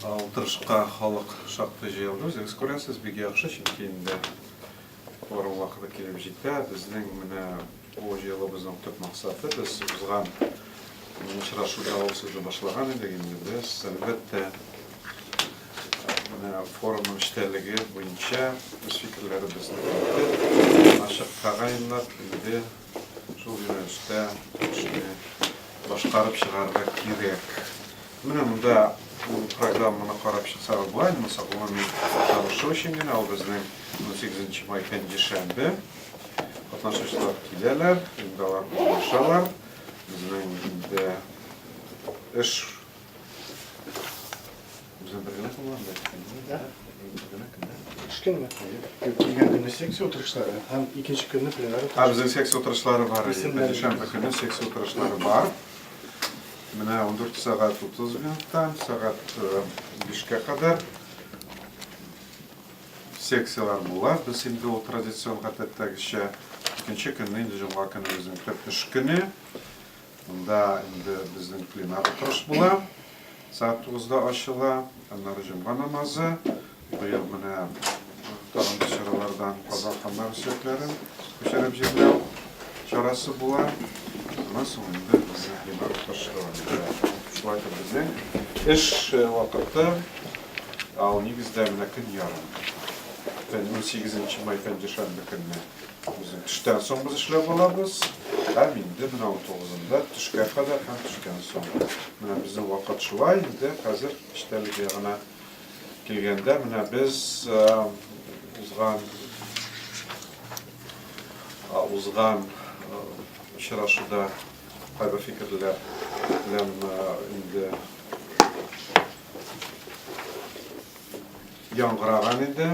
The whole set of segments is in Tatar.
Отырышқа халық шақты жиылды. Өзіңіз көресіз, беге ақша шемкейінде орын уақыты келіп жетті. Біздің міне о жиылы біздің түп мақсаты, біз ұзған ұшырашуда сөзді башылаған едігенде біз әлбетте форумның іштелігі бойынша өз фикірлері біздің ашық қағайынлапінде жол жөнелісті башқарып шығарға керек. Міне мұнда программаны қарап шықсағы бұлай, мысалы оның танышу үшінген, ал біздің 18 май дүйшембі қатнашушылар келелер, ұйымдалар болашалар, біздің енді үш біздің біргені қылғанда? Үшкен ме? Келген күні секция отырышлары, һәм екінші күні пленары. Біздің секция отырышлары бар, дүйшембі күні секция отырышлары бар. Міне 14 сағат 30 минуттан, сағат 5-ке қадар секциялар болады. Біз енді ол традицион қатеттәгіше екінші күні, енді жұмға күні біздің төп үш күні. Мұнда енді біздің пленар отырыш болады. Сағат 9-да ашыла, аннары жұмға намазы. Бұйыл міне тағымды шаралардан қазаққандар сөйтлерін көшеріп жерлеу шарасы болады. Ondan sonunda bize bir arkadaşlar şuayda bize iş vakitte al negizlemine gün yarın. Ben 18. May Düşenbe günü bizim düşten son biz işlep olabız. Hem indi 9'unda düşke kadar hem düşken son. Mine bizim vakit şuay indi hazır işlerlik yerine gelgende mine biz uzgan Şuraşıda kayba fikirler indi yankırağın indi.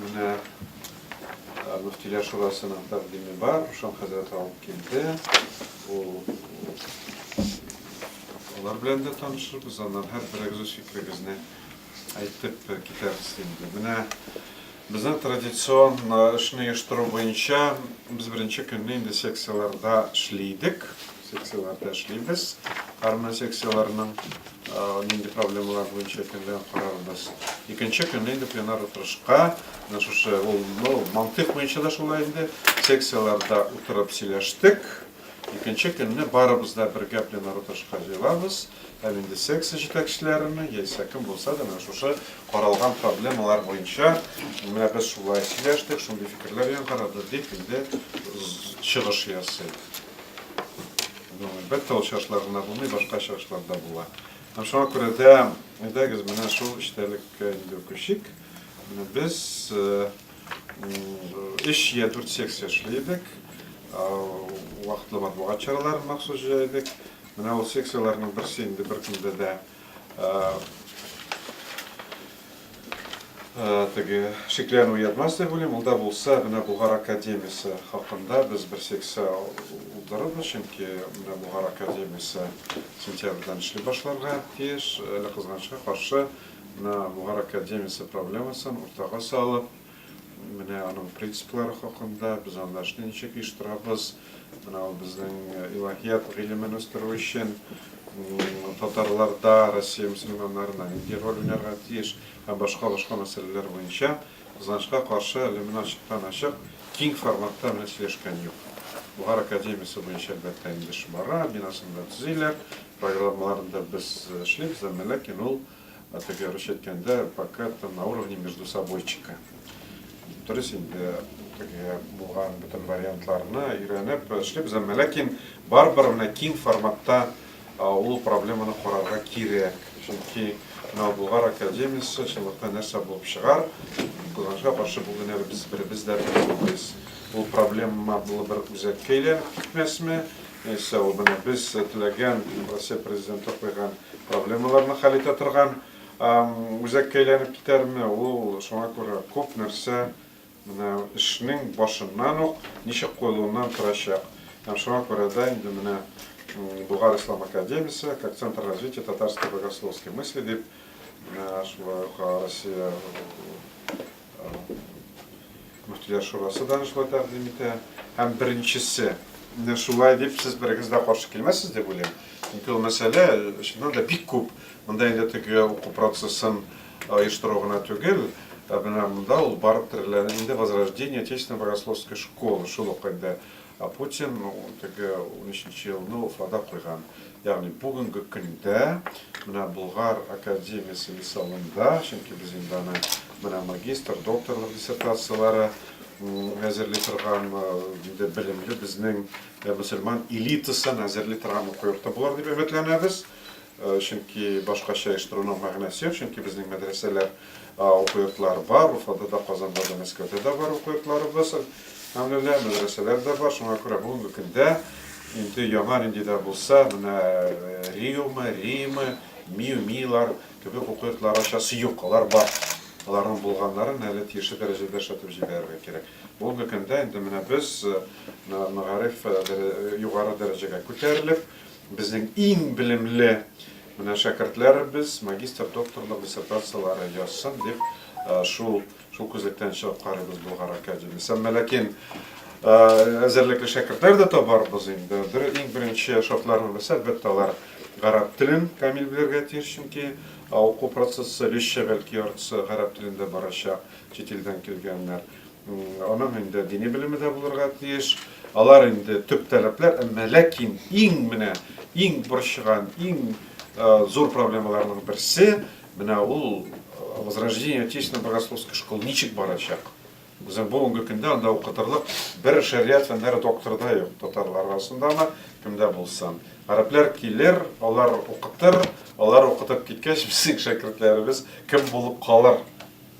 Mine Müftüler Şurası'nın taqdimi var. Uşan Hazreti alıp geldi. Onlar bilen de tanışırız. Ondan her bir öz fikrimizni aytıp giteriz indi. Mine Bizden tradisiyon işini yıştırу boyunca biz birinci günde indi seksiyalarda işleydik. Seksiyalarda işleybiz. Arma seksiyalarının indi problemalar boyunca kendilerini kararımız. İkinci günde indi plenar oturuşqa, mantık boyunca da şolay indi seksiyalarda oturup sileştik. İkinci günde barımızda birge plenar oturuşqa jeylamız. Indi seksiya жетекçilerini, yeyse kim bulsa da şuşa qaralğan problemalar boyunca biz şulay sileştik, şunday fikirler yankaradı deyip indi çıgış yazsaydı. Elbette o şartlarına bulmayı başka şartlarda bula. Şuna göre de edəgiz mene şu iştelik köşük. Biz iş 4 seksiya işleydik. Vaqtlı matbuat çaraları məxsus jeydik. Mine o seksiyalarının birisi indi bir günde de şeklerini uyatmaz deb olayım. Onda bolsa mine Bulgar Akademiyası hakkında biz bir seksiya uldurubuz. Çünkü mine Bulgar Akademiyası sentyabrdan işli başlarga tez. Ele kızgançka karşı mine Bulgar Akademiyası problemasını ortaga salıp mine onun prinsipleri hakkında biz onda işini nechek iştirabız. Bizden ilahiyat ilimini östürü için Tatarlarda, Rossiya Müslümanlarına indi rol oynarga tez hem başka meseleler boyunca kızgançka karşı elimini açıktan açık keng formatda meseleşken yok. Bulgar Akademiyası boyunca elbette indi şımara, binasında tüzeyler, programlarında biz işleyip lakin ol rüş etkende fakat на уровне между собойчика. То есть Bulgar bütün variantlarını öğrenip işleyip lakin barbarına keng formatda ol problemini qararga kirek. Çünkü Bulgar Akademiyası şıllıkta nerse bulup çıgar. Kızgançka karşı bugün biz de biliriz. Bu problema bunu bir üzerke eylenip gitmesmi? Neyse o bana biz tilegen Rossiya prezidenti koygan problemalarını hal ete turgan üzerke eylenip gidermi? O şuna göre көп нәрсе işinin başından ok nişek koyduğundan tırışak. Şuna göre de indi Bulgar İslam Akademiyası, как Центр развития татарской богословской мысли, deyip Rossiya Müftüler Şurası danışma təqdim etə. Hem birincisi şulay deyip siz birigizdə qarşı kelməsiz deb olayım. Çünkü o mesele şundan da bik küp. Bunda indi tüge oku procesin оештырогына түгел, бина мында ул барып тереләр инде возрождение отечественной богословской школы шул ук инде. Путин теге 13 елны Уфада куйган. Ягъни бүгенге көндә менә Болгар академиясе мисалында, чөнки без инде аны менә магистр, докторлык диссертациялары әзерли торган инде белемле безнең мөселман элитасын әзерли торган уку йорты булыр дип өметләнәбез. Чөнки башкача оештыруның мәгънәсе юк, чөнки безнең мәдрәсәләр уку йортлары бар, Уфада да, Казанда да, Мәскәүдә дә бар уку йортларыбыз. Әлбәттә, мәдрәсәләр дә бар, шуңа күрә бүгенге көндә инде яңа ниндидә булса, менә Рима, Милар кебек уку йортлар ашасы юк, алар бар. Аларның булганнарын әле тиешле дәрәҗәдә эшләтеп җибәрергә кирәк. Бүгенге көндә инде менә без мәгариф югары дәрәҗәгә күтәрелеп, безнең иң белемле менә шәкертләребез магистр, докторлык диссертациялары язсын дип шул күзлектән чыгып карыйбыз Болгар академиясе. Ләкин әзерлекле шәкертләр дә табарбыз инде. Иң беренче шартларны белсә, әлбәттә алар гарәп телен камил белергә тиеш, чөнки уку процессы лишчә бәлки яртысы гарәп телендә барачак, чит илдән килгәннәр. Аның инде дини белеме дә булырга тиеш. Алар инде төп таләпләр, ләкин иң борчыган, иң зур проблемаларның берсе менә ул возрождение отечественной богословской школы ничек барачак. Безнең бүгенге көндә анда укытырлык бер шариат фәннәре докторы да юк, татарлар арасындамы, кемдә булсын. Гарәпләр килер, алар укытып киткәч, безнең шәкертләребез кем булып калыр.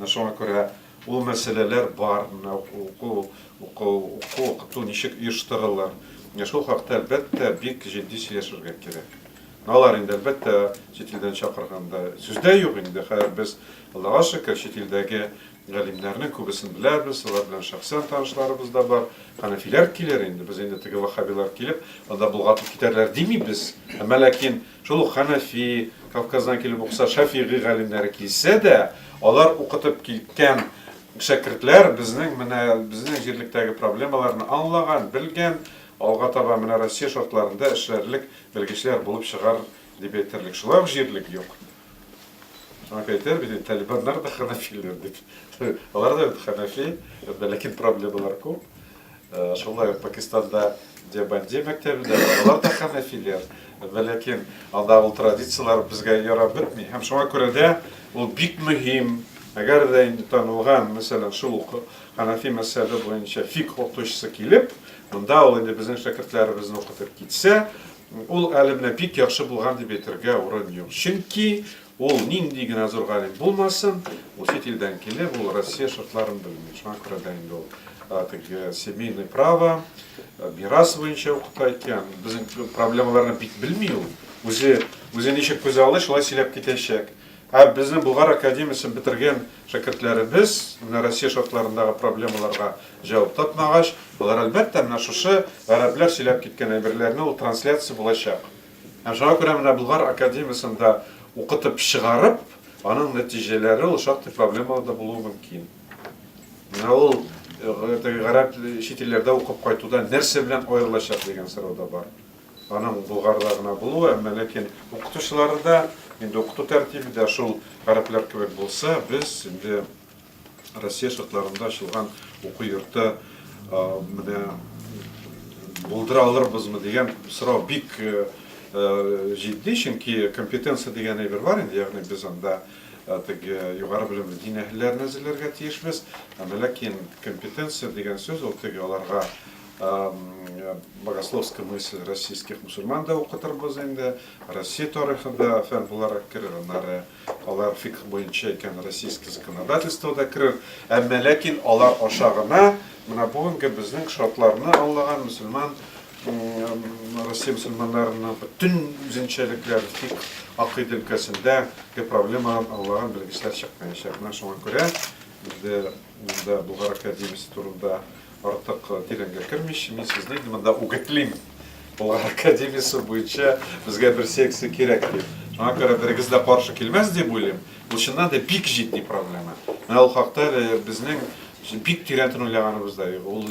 Шуңа күрә ул мәсьәләләр бар, укыту ничек оештырылыр. Шул хакта әлбәттә бик җитди сөйләшергә кирәк. Алар инде әлбәттә чит илдән чакырганда сүздә юк инде. Хәзер без Аллага шөкер чит илдәге галимнәрнең күбесен беләбез, алар белән шәхсән танышларыбыз да бар. Ханафиләр килер инде, без инде теге вахабилар килеп, анда булгатып китәрләр димибез. Ләкин шул ханафи, Кавказдан килеп укса шафигый галимнәре килсә дә, алар укытып киткән шәкертләр безнең җирлектәге проблемаларны аңлаган, белгән, алга таба менә Россия шартларында эшләрлек белгечләр булып чыгар дип әйтерлек. Шулай җирлек юк. Әйтер бит, талибаннар да ханафилар дип. Алар да ханафи, ләкин проблемалар күп. Шулай Пакистанда Дебанди мәктәбендә алар да ханафилар. Ләкин анда ул традициялар безгә ярап бетми. Һәм шуңа күрә дә ул бик мөһим. Әгәр дә инде танылган, мәсәлән, шул ханафи мәсьәле буенча фикъ укытучысы килеп, монда ул инде безнең шәкертләребезне укытып китсә, ул әле менә бик яхшы булган дип әйтергә урын юк. Чөнки ул нинди генә зур галим булмасын, ул чит илдән килеп, ул Россия шартларын белми. Шуңа күрә дә инде ул семейное право, мирас буенча укыта икән. Безнең проблемаларны бик белми ул. Үзе ничек күзә алды, шулай сөйләп китәчәк. Безнең Болгар академиясын бетергән шәкертләребез менә Россия шартларындагы проблемаларга җавап тапмагач, алар әлбәттә менә шушы гарәпләр сөйләп киткән әйберләрне ул трансляция булачак. Шуңа күрә менә Болгар академиясында укытып чыгарып, аның нәтиҗәләре ул шактый проблемалы да булуы мөмкин. Менә ул гарәп чит илләрдә укып кайтуда нәрсә белән аерылачак дигән сорау да бар. Аның Болгарда гына булуы, ләкин укытучыларда инде укыту тәртибендә шул гарәпләр кебек булса, без инде Россия шартларында ачылган уку йорты менә булдыра алырбызмы дигән сорау бик җитди, чөнки компетенция дигән әйбер бар инде, ягъни без анда теге югары белемле дин әһелләрен әзерләргә тиешбез. Ләкин компетенция дигән сүз ул теге аларга богословская мысль российских мусульман да укытырбыз инде. Россия тарихында фән буларак керер, алар фикъ буенча икән российский законодательство да керер. Ләкин алар ашагына менә бүгенге безнең шартларны аңлаган мусульман Россия мусульманнарының бүтән үзенчәлекләре фикъ акыйда өлкәсендәге проблеманы аңлаган белгечләр чыкмаячак. Шуңа күрә инде Болгар академиясе турында артык тирәнгә кермичә, мин сезне монда үгетлим. Болгар академиясе буенча безгә бер секция кирәк дип. Шуңа күрә берегез дә каршы килмәс дип уйлыйм. Ул чыннан да бик җитди проблема. Менә ул хакта безнең бик тирән уйлаганыбыз да юк. Ул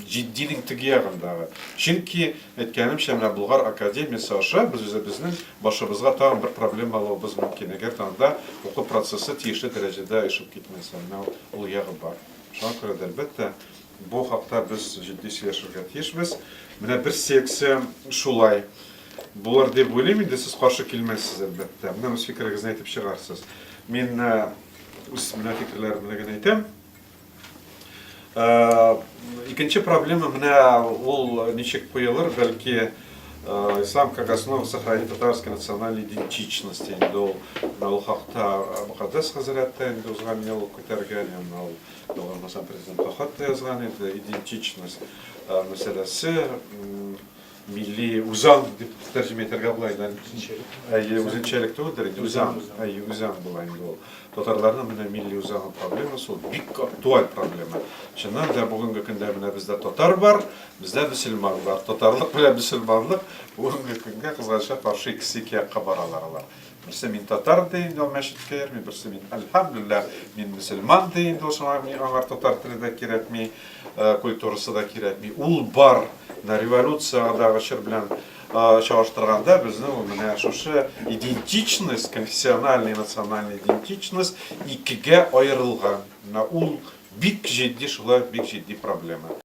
җитдилек теге ягындагы. Чөнки әйткәнемчә, менә Болгар академиясе аша без үзебезнең башыбызга тагын бер проблема алабыз мөмкин. Әгәр таңда уку процессы тиешле дәрәҗәдә ишеп китмәсә, менә ул ягы бар. Шуңа күрә дә әлбәттә бу хакта без җитди сөйләшергә тиешбез. Менә бер секция шулай. Булыр дип уйлыйм, инде сез каршы килмәссез әлбәттә. Менә үз фикерегезне әйтеп чыгарсыз. Мин үз менә фикерләремне генә әйтәм. Икенче проблема менә ул ничек куелыр, бәлки ислам как основа сохранить татарской национальной идентичности. Инде ул хакта Мөхәддәс хәзрәттә инде узган ел күтәргән, ул булмаса президент хатта язган иде, идентичность мәсьәләсе, milli uzan дип тәрҗемә итәргә була иде. Үзенчәлек түгелдер, uzan, uzan була инде ул. Татарларның менә milli uzan проблемасы ул бик актуаль проблема. Чыннан да бүгенге көндә менә бездә татар бар, бездә мөселман бар. Татарлык белән мөселманлык бүгенге көнгә кызганча каршы икесе якка баралар алар. Берсе мин татар ди инде мәчеткә йөрми, берсе мин әлхәмдүлилләх мин мөселман ди инде шуңа аңар татар теле дә кирәкми, культурасы да кирәкми. Ул бар. Революциядагы чор белән чагыштырганда безнең менә шушы идентичность, конфессиональная и национальная идентичность икегә аерылган. Ул бик җитди, шулай бик җитди проблема.